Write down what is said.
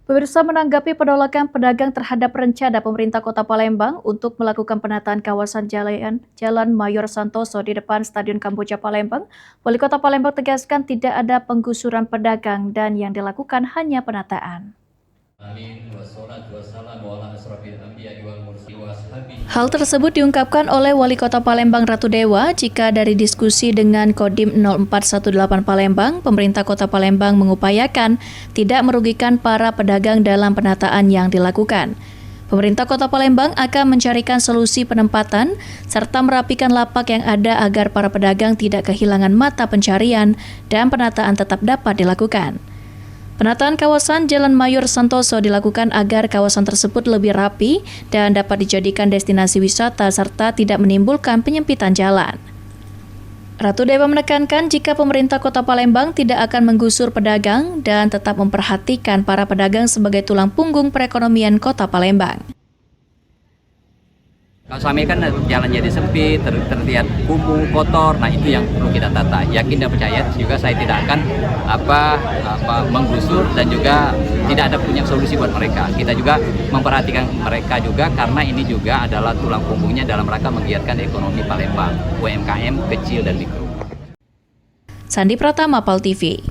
Pemirsa, menanggapi penolakan pedagang terhadap rencana pemerintah Kota Palembang untuk melakukan penataan kawasan Jalan Mayor Santoso di depan Stadion Kamboja Palembang, Wali Kota Palembang tegaskan tidak ada penggusuran pedagang dan yang dilakukan hanya penataan. Hal tersebut diungkapkan oleh Wali Kota Palembang Ratu Dewa jika dari diskusi dengan Kodim 0418 Palembang, pemerintah Kota Palembang mengupayakan tidak merugikan para pedagang dalam penataan yang dilakukan. Pemerintah Kota Palembang akan mencarikan solusi penempatan serta merapikan lapak yang ada agar para pedagang tidak kehilangan mata pencarian dan penataan tetap dapat dilakukan. Penataan kawasan Jalan Mayor Santoso dilakukan agar kawasan tersebut lebih rapi dan dapat dijadikan destinasi wisata serta tidak menimbulkan penyempitan jalan. Ratu Dewa menekankan jika pemerintah Kota Palembang tidak akan menggusur pedagang dan tetap memperhatikan para pedagang sebagai tulang punggung perekonomian Kota Palembang. Kalau selama ini kan jalan jadi sempit, terlihat kumuh, kotor, nah itu yang perlu kita tata. Yakin dan percaya juga saya tidak akan menggusur dan juga tidak ada punya solusi buat mereka. Kita juga memperhatikan mereka juga karena ini juga adalah tulang punggungnya dalam rangka menggiatkan ekonomi Palembang, UMKM kecil dan mikro. Sandi Pratama, PAL TV.